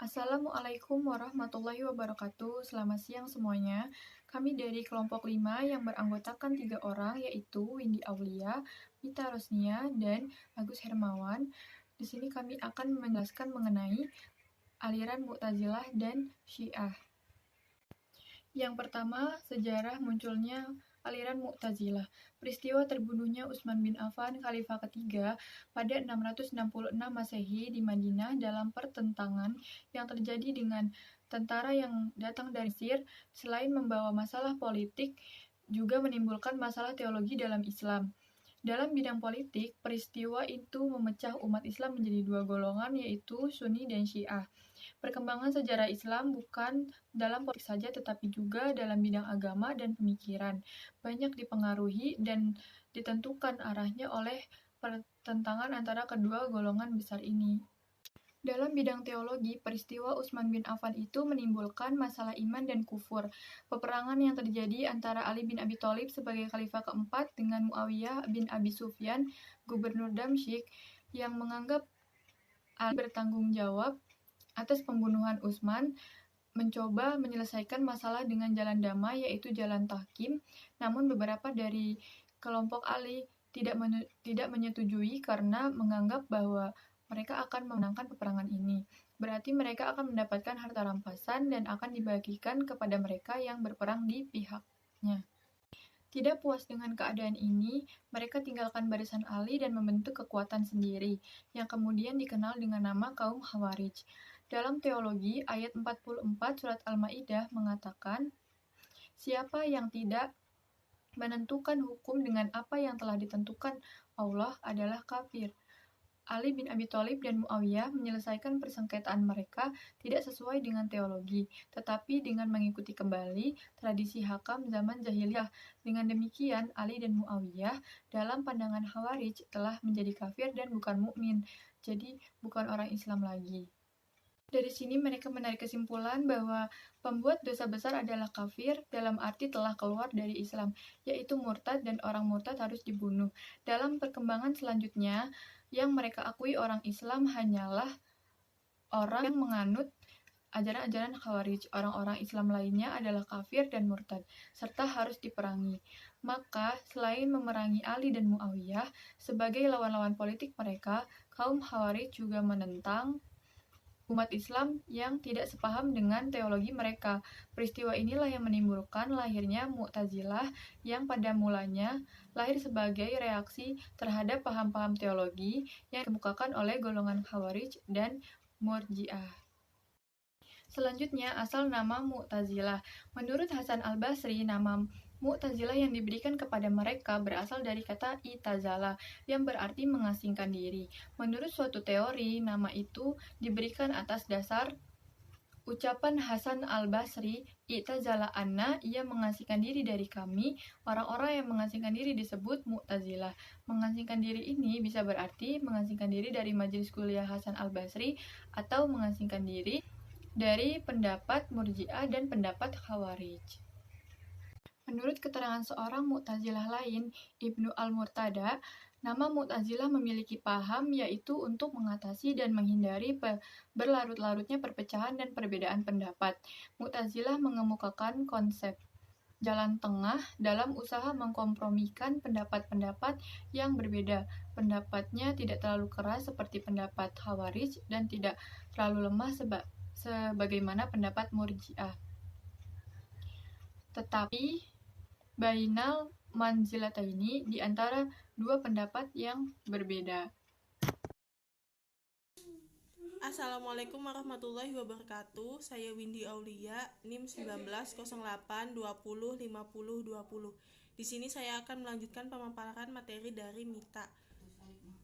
Assalamualaikum warahmatullahi wabarakatuh. Selamat siang semuanya. Kami dari kelompok 5 yang beranggotakan 3 orang, yaitu Windy Aulia, Mita Rosnia, dan Agus Hermawan. Di sini kami akan menjelaskan mengenai aliran Mu'tazilah dan Syiah. Yang pertama, sejarah munculnya aliran Mu'tazilah. Peristiwa terbunuhnya Utsman bin Affan, Khalifah ketiga, pada 666 Masehi di Madinah dalam pertentangan yang terjadi dengan tentara yang datang dari Mesir, selain membawa masalah politik, juga menimbulkan masalah teologi dalam Islam. Dalam bidang politik, peristiwa itu memecah umat Islam menjadi dua golongan, yaitu Sunni dan Syiah. Perkembangan sejarah Islam bukan dalam politik saja, tetapi juga dalam bidang agama dan pemikiran. Banyak dipengaruhi dan ditentukan arahnya oleh pertentangan antara kedua golongan besar ini. Dalam bidang teologi, peristiwa Utsman bin Affan itu menimbulkan masalah iman dan kufur. Peperangan yang terjadi antara Ali bin Abi Thalib sebagai khalifah keempat dengan Muawiyah bin Abi Sufyan, gubernur Damsyik, yang menganggap Ali bertanggung jawab atas pembunuhan Utsman, mencoba menyelesaikan masalah dengan jalan damai, yaitu jalan tahkim. Namun beberapa dari kelompok Ali tidak menyetujui karena menganggap bahwa mereka akan memenangkan peperangan ini. Berarti mereka akan mendapatkan harta rampasan dan akan dibagikan kepada mereka yang berperang di pihaknya. Tidak puas dengan keadaan ini, mereka tinggalkan barisan Ali dan membentuk kekuatan sendiri, yang kemudian dikenal dengan nama kaum Khawarij. Dalam teologi, ayat 44 surat Al-Maidah mengatakan, "Siapa yang tidak menentukan hukum dengan apa yang telah ditentukan Allah adalah kafir." Ali bin Abi Thalib dan Muawiyah menyelesaikan persengketaan mereka tidak sesuai dengan teologi, tetapi dengan mengikuti kembali tradisi hakam zaman jahiliyah. Dengan demikian, Ali dan Muawiyah dalam pandangan Khawarij telah menjadi kafir dan bukan mukmin, jadi bukan orang Islam lagi. Dari sini mereka menarik kesimpulan bahwa pembuat dosa besar adalah kafir dalam arti telah keluar dari Islam, yaitu murtad, dan orang murtad harus dibunuh. Dalam perkembangan selanjutnya, yang mereka akui orang Islam hanyalah orang yang menganut ajaran-ajaran Khawarij. Orang-orang Islam lainnya adalah kafir dan murtad, serta harus diperangi. Maka, selain memerangi Ali dan Muawiyah sebagai lawan-lawan politik mereka, kaum Khawarij juga menentang umat Islam yang tidak sepaham dengan teologi mereka. Peristiwa inilah yang menimbulkan lahirnya Mu'tazilah, yang pada mulanya lahir sebagai reaksi terhadap paham-paham teologi yang dikemukakan oleh golongan Khawarij dan Murji'ah. Selanjutnya, asal nama Mu'tazilah. Menurut Hasan al-Basri, nama Mu'tazilah yang diberikan kepada mereka berasal dari kata i'tazala, yang berarti mengasingkan diri. Menurut suatu teori, nama itu diberikan atas dasar ucapan Hasan al-Basri, i'tazala anna, ia mengasingkan diri dari kami. Orang-orang yang mengasingkan diri disebut Mu'tazilah. Mengasingkan diri ini bisa berarti mengasingkan diri dari majelis kuliah Hasan al-Basri, atau mengasingkan diri dari pendapat Murji'ah dan pendapat Khawarij. Menurut keterangan seorang Mu'tazilah lain, Ibnu al-Murtada, nama Mu'tazilah memiliki paham, yaitu untuk mengatasi dan menghindari berlarut-larutnya perpecahan dan perbedaan pendapat. Mu'tazilah mengemukakan konsep jalan tengah dalam usaha mengkompromikan pendapat-pendapat yang berbeda. Pendapatnya tidak terlalu keras seperti pendapat Khawarij dan tidak terlalu lemah sebagaimana pendapat Murji'ah. Tetapi bainal manzilataini, di antara dua pendapat yang berbeda. Assalamualaikum warahmatullahi wabarakatuh. Saya Windy Aulia, NIM 1908205020. Di sini saya akan melanjutkan pemaparan materi dari Mita.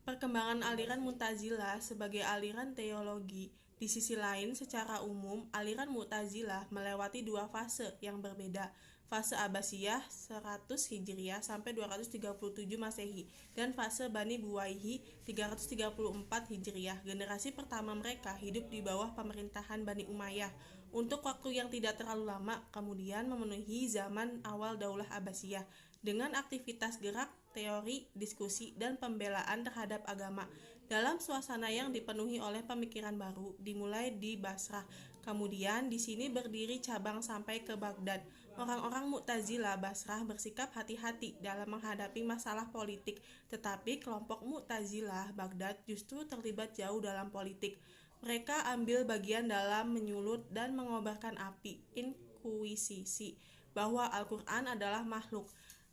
Perkembangan aliran Mu'tazilah sebagai aliran teologi. Di sisi lain, secara umum, aliran Mu'tazilah melewati dua fase yang berbeda. Fase Abbasiyah 100 Hijriah sampai 237 Masehi dan fase Bani Buwaihi 334 Hijriah. Generasi pertama mereka hidup di bawah pemerintahan Bani Umayyah untuk waktu yang tidak terlalu lama, kemudian memenuhi zaman awal Daulah Abbasiyah dengan aktivitas gerak, teori, diskusi, dan pembelaan terhadap agama. dalam suasana yang dipenuhi oleh pemikiran baru, dimulai di Basrah. Kemudian di sini berdiri cabang sampai ke Baghdad. Orang-orang Mu'tazilah Basrah bersikap hati-hati dalam menghadapi masalah politik, tetapi kelompok Mu'tazilah Baghdad justru terlibat jauh dalam politik. Mereka ambil bagian dalam menyulut dan mengobarkan api inkuisisi bahwa Al-Quran adalah makhluk.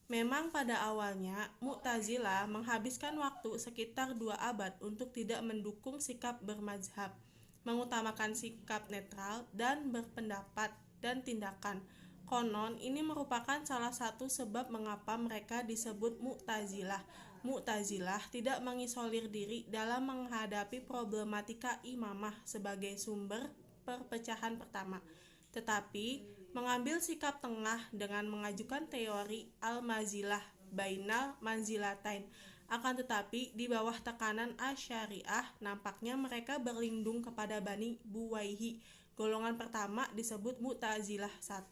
Memang pada awalnya, Mu'tazilah menghabiskan waktu sekitar 2 abad untuk tidak mendukung sikap bermazhab, mengutamakan sikap netral dan berpendapat dan tindakan. Konon, ini merupakan salah satu sebab mengapa mereka disebut Mu'tazilah. Mu'tazilah tidak mengisolir diri dalam menghadapi problematika imamah sebagai sumber perpecahan pertama, tetapi mengambil sikap tengah dengan mengajukan teori al-mazilah bainal manzilatain. Akan tetapi, di bawah tekanan asyariah, nampaknya mereka berlindung kepada Bani Buwaihi. Golongan pertama disebut Mu'tazilah 1,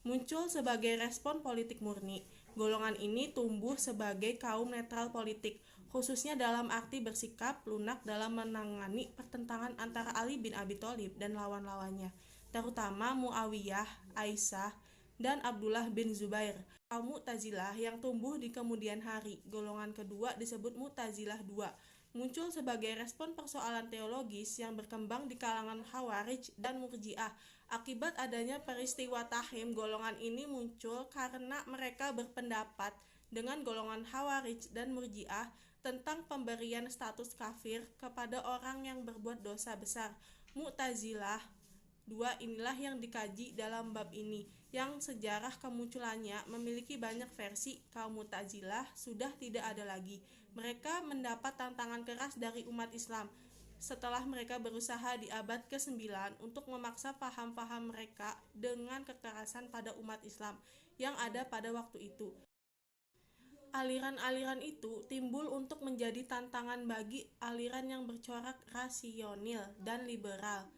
muncul sebagai respon politik murni. Golongan ini tumbuh sebagai kaum netral politik, khususnya dalam arti bersikap lunak dalam menangani pertentangan antara Ali bin Abi Thalib dan lawan-lawannya, terutama Muawiyah, Aisyah, dan Abdullah bin Zubair. Kaum Mu'tazilah yang tumbuh di kemudian hari, golongan kedua disebut Mu'tazilah 2, muncul sebagai respon persoalan teologis yang berkembang di kalangan Khawarij dan Murji'ah. Akibat adanya peristiwa Tahrim, golongan ini muncul karena mereka berpendapat dengan golongan Khawarij dan Murji'ah tentang pemberian status kafir kepada orang yang berbuat dosa besar. Mu'tazilah 2 inilah yang dikaji dalam bab ini, yang sejarah kemunculannya memiliki banyak versi. Kaum Mu'tazilah sudah tidak ada lagi. Mereka mendapat tantangan keras dari umat Islam setelah mereka berusaha di abad ke-9 untuk memaksa paham-paham mereka dengan kekerasan pada umat Islam yang ada pada waktu itu. Aliran-aliran itu timbul untuk menjadi tantangan bagi aliran yang bercorak rasional dan liberal,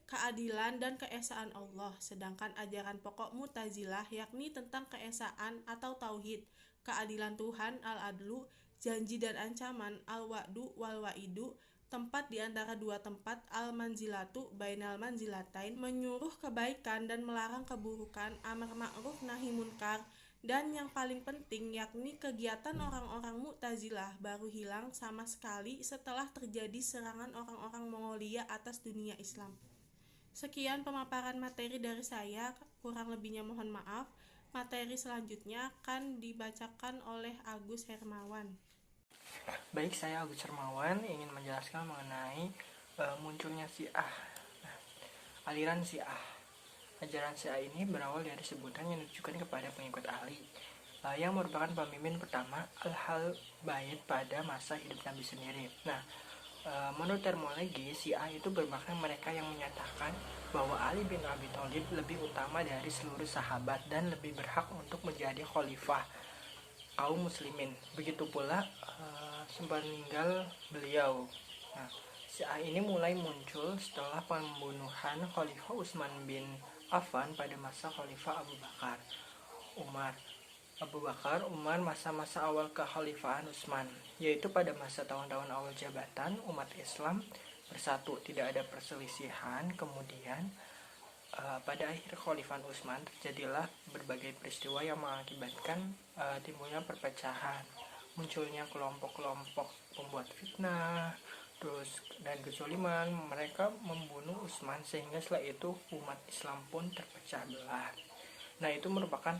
keadilan dan keesaan Allah, sedangkan ajaran pokok Mu'tazilah yakni tentang keesaan atau tauhid, keadilan Tuhan al-adlu, janji dan ancaman al-wa'du wal-wa'idu, tempat di antara dua tempat al-manzilatu bainal manzilatain, menyuruh kebaikan dan melarang keburukan, amar ma'ruf nahi munkar, dan yang paling penting yakni kegiatan orang-orang Mu'tazilah baru hilang sama sekali setelah terjadi serangan orang-orang Mongolia atas dunia Islam. Sekian pemaparan materi dari saya, kurang lebihnya mohon maaf. Materi selanjutnya akan dibacakan oleh Agus Hermawan. Baik, saya Agus Hermawan ingin menjelaskan mengenai munculnya Syiah. Aliran Syiah. Ajaran Syiah ini berawal dari sebutan yang ditujukan kepada pengikut Ali, yang merupakan pemimpin pertama Al-Bait pada masa hidup Nabi sendiri. Menurut terminologi, Syiah itu bermakna mereka yang menyatakan bahwa Ali bin Abi Thalib lebih utama dari seluruh sahabat dan lebih berhak untuk menjadi khalifah kaum muslimin. Begitu pula sepeninggal beliau. Syiah ini mulai muncul setelah pembunuhan Khalifah Utsman bin Affan pada masa Khalifah Abu Bakar Umar masa-masa awal kekhalifahan Utsman, yaitu pada masa tahun-tahun awal jabatan umat Islam bersatu, tidak ada perselisihan. Kemudian pada akhir kekhalifahan Utsman terjadilah berbagai peristiwa yang mengakibatkan timbulnya perpecahan, munculnya kelompok-kelompok pembuat fitnah, dan kezaliman. Mereka membunuh Utsman sehingga setelah itu umat Islam pun terpecah belah. Itu merupakan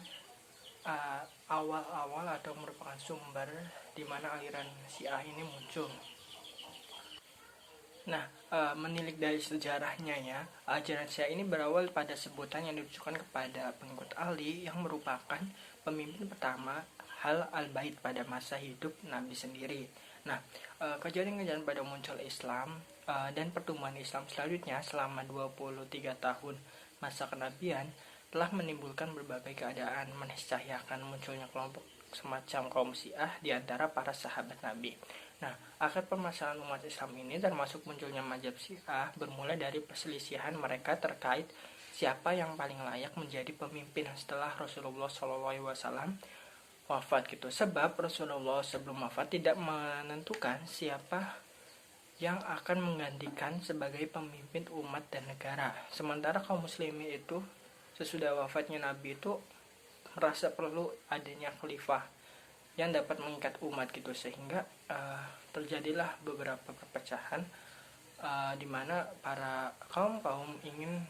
awal-awal atau merupakan sumber di mana aliran Syiah ini muncul. Menilik dari sejarahnya ya, ajaran Syiah ini berawal pada sebutan yang ditujukan kepada pengikut Ali yang merupakan pemimpin pertama Al-Bait pada masa hidup Nabi sendiri. Kejadian-kejadian pada muncul Islam dan pertumbuhan Islam selanjutnya selama 23 tahun masa kenabian telah menimbulkan berbagai keadaan, meniscayakan munculnya kelompok semacam kaum Syiah di antara para sahabat Nabi. Akar permasalahan umat Islam ini termasuk munculnya mazhab Syiah bermula dari perselisihan mereka terkait siapa yang paling layak menjadi pemimpin setelah Rasulullah SAW wafat Sebab Rasulullah sebelum wafat tidak menentukan siapa yang akan menggantikan sebagai pemimpin umat dan negara. Sementara kaum muslimin itu sesudah wafatnya Nabi itu merasa perlu adanya khalifah yang dapat mengikat umat gitu, sehingga terjadilah beberapa perpecahan di mana para kaum ingin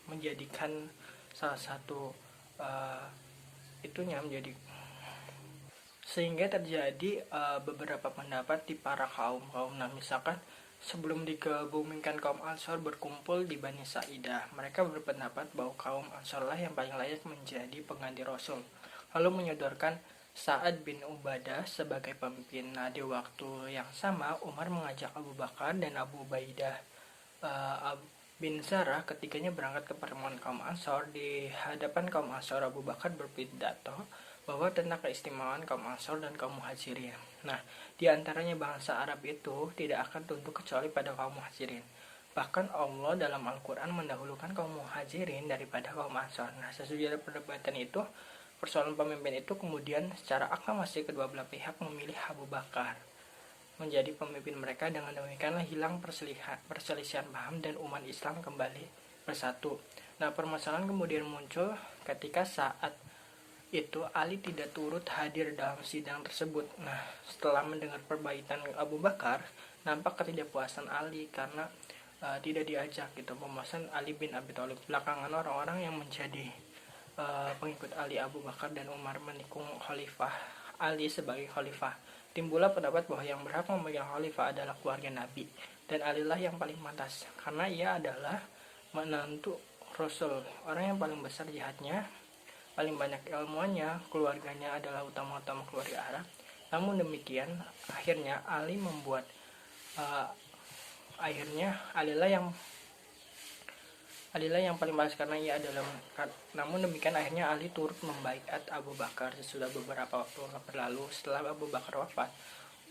menjadikan salah satu itunya menjadi, sehingga terjadi beberapa pendapat di para kaum. Nah, misalkan sebelum digabungkan kaum Ansor berkumpul di Bani Sa'idah, mereka berpendapat bahwa kaum Ansor lah yang paling layak menjadi pengganti Rasul, lalu menyodorkan Sa'ad bin Ubadah sebagai pemimpin. Nah, di waktu yang sama Umar mengajak Abu Bakar dan Abu Ubaidah bin Zarah, ketiganya berangkat ke pertemuan kaum Ansor. Di hadapan kaum Ansor, Abu Bakar berpidato bahwa tentang keistimewaan kaum Ansor dan kaum Muhajirin. Nah, di antaranya bangsa Arab itu tidak akan tunduk kecuali pada kaum Muhajirin. Bahkan Allah dalam Al-Quran mendahulukan kaum Muhajirin daripada kaum Ansor. Nah, sesudah perdebatan itu, persoalan pemimpin itu kemudian secara aklamasi kedua belah pihak memilih Abu Bakar menjadi pemimpin mereka. Dengan demikianlah hilang perselisihan paham dan umat Islam kembali bersatu. Nah, permasalahan kemudian muncul ketika saat itu Ali tidak turut hadir dalam sidang tersebut. Nah, setelah mendengar perbaikan Abu Bakar, nampak ketidakpuasan Ali karena tidak diajak gitu pembahasan Ali bin Abi Thalib. Belakangan orang-orang yang menjadi pengikut Ali, Abu Bakar dan Umar menikung Khalifah Ali sebagai khalifah. Timbullah pendapat bahwa yang berhak memegang khalifah adalah keluarga Nabi, dan Ali lah yang paling pantas karena ia adalah menantu Rasul, orang yang paling besar jihadnya, paling banyak ilmuannya, keluarganya adalah utama-utama keluarga Arab. Namun demikian, akhirnya Ali membuat Alilah yang paling baik karena ia adalah. Namun demikian akhirnya Ali turut membaiat Abu Bakar. Sesudah beberapa waktu berlalu, setelah Abu Bakar wafat,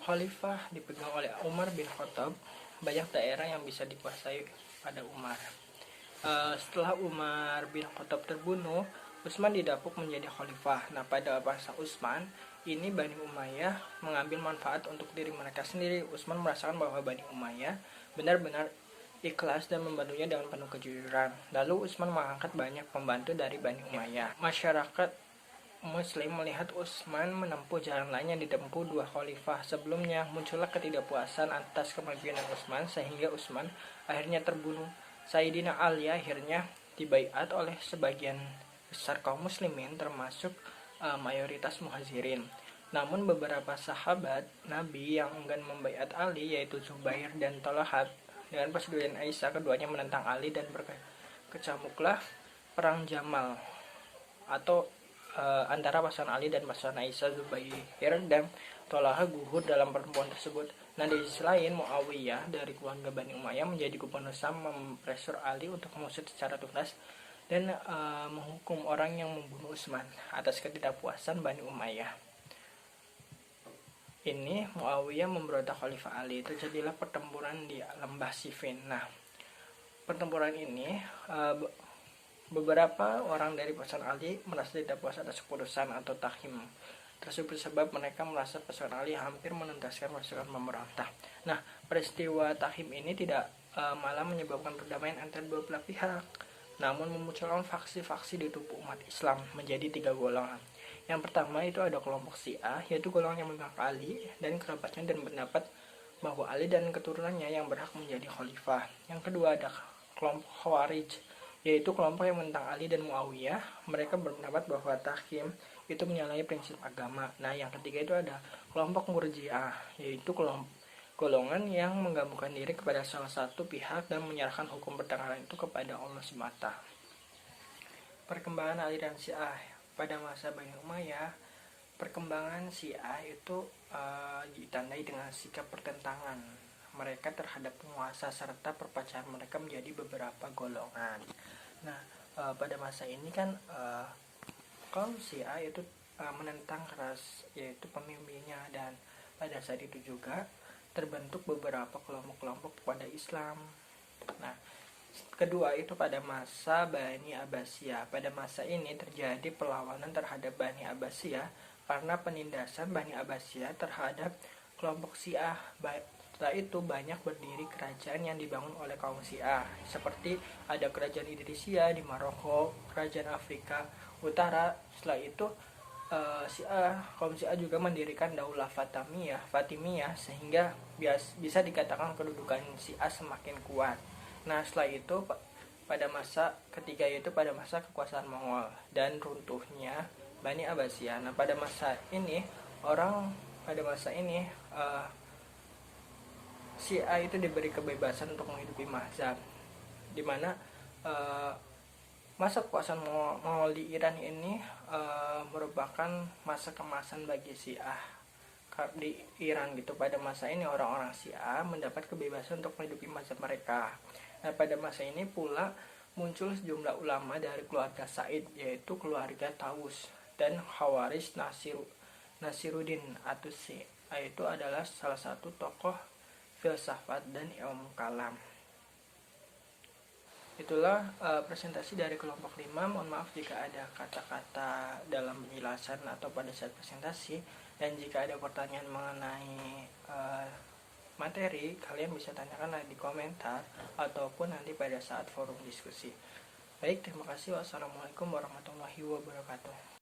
khalifah dipegang oleh Umar bin Khattab. Banyak daerah yang bisa dikuasai pada Umar. Setelah Umar bin Khattab terbunuh, Utsman didapuk menjadi khalifah. Nah, pada masa Utsman ini Bani Umayyah mengambil manfaat untuk diri mereka sendiri. Utsman merasakan bahwa Bani Umayyah benar-benar ikhlas dan membantunya dengan penuh kejujuran. Lalu Utsman mengangkat banyak pembantu dari Bani Umayyah. Masyarakat Muslim melihat Utsman menempuh jalan lain yang ditempuh dua khalifah sebelumnya. Muncullah ketidakpuasan atas kepemimpinan Utsman sehingga Utsman akhirnya terbunuh. Sayyidina Ali akhirnya dibaiat oleh sebagian besar kaum muslimin termasuk mayoritas muhajirin. Namun beberapa sahabat Nabi yang enggan membaiat Ali, yaitu Zubair dan Thalhah, dengan persetujuan Aisyah, keduanya menentang Ali dan berkecamuklah perang Jamal atau antara pasangan Ali dan pasangan Aisyah. Zubair dan Thalhah gugur dalam pertempuran tersebut. Nah, di sisi lain Muawiyah dari keluarga Bani Umayyah menjadi gubernur Syam, mempresur Ali untuk mengusut secara tuntas dan menghukum orang yang membunuh Utsman atas ketidakpuasan Bani Umayyah. Ini Muawiyah memberontak Khalifah Ali. Terjadilah pertempuran di Lembah Siffin. Nah, pertempuran ini beberapa orang dari pasangan Ali merasa tidak puas atas keputusan atau tahkim tersebut sebab mereka merasa pasangan Ali hampir menuntaskan pasukan pemberontak. Nah, peristiwa tahkim ini tidak malah menyebabkan perdamaian antara dua belah pihak, namun memunculkan faksi-faksi di tubuh umat Islam menjadi 3 golongan. Yang pertama itu ada kelompok Syiah, yaitu golongan yang memihak Ali dan kerabatnya dan berpendapat bahwa Ali dan keturunannya yang berhak menjadi khalifah. Yang kedua ada kelompok Khawarij, yaitu kelompok yang menentang Ali dan Muawiyah. Mereka berpendapat bahwa tahkim itu menyalahi prinsip agama. Nah, yang ketiga itu ada kelompok Murji'ah, yaitu golongan yang menggabungkan diri kepada salah satu pihak dan menyerahkan hukum pertengahan itu kepada Allah semata. Perkembangan aliran Syiah pada masa Bani Umayyah. Perkembangan Syiah itu ditandai dengan sikap pertentangan mereka terhadap penguasa serta perpecahan mereka menjadi beberapa golongan. Nah, pada masa ini kan kaum Syiah itu menentang keras yaitu pemimpinnya, dan pada saat itu juga terbentuk beberapa kelompok-kelompok pada Islam. Nah, kedua itu pada masa Bani Abbasiyah. Pada masa ini terjadi perlawanan terhadap Bani Abbasiyah karena penindasan Bani Abbasiyah terhadap kelompok Syiah, setelah itu banyak berdiri kerajaan yang dibangun oleh kaum Syiah, seperti ada kerajaan Idrisia di Maroko, kerajaan Afrika Utara. Setelah itu kaum Syiah juga mendirikan Daulah Fatimiyah sehingga bisa dikatakan kedudukan Syiah semakin kuat. Nah, setelah itu pada masa ketiga, yaitu pada masa kekuasaan Mongol dan runtuhnya Bani Abbasiyah. Nah, pada masa ini Syiah itu diberi kebebasan untuk menghidupi mazhab, di mana masa kekuasaan Mongol di Iran ini merupakan masa kemasan bagi Syiah di Iran gitu. Pada masa ini orang-orang Syiah mendapat kebebasan untuk menghidupi mazhab mereka. Nah, pada masa ini pula muncul sejumlah ulama dari keluarga Said, yaitu keluarga Taus dan Khawarij Nasiruddin Atusi, yaitu adalah salah satu tokoh filsafat dan ilmu kalam. Itulah presentasi dari kelompok 5. Mohon maaf jika ada kata-kata dalam penjelasan atau pada saat presentasi, dan jika ada pertanyaan mengenai materi, kalian bisa tanyakan di komentar ataupun nanti pada saat forum diskusi. Baik, terima kasih. Wassalamualaikum warahmatullahi wabarakatuh.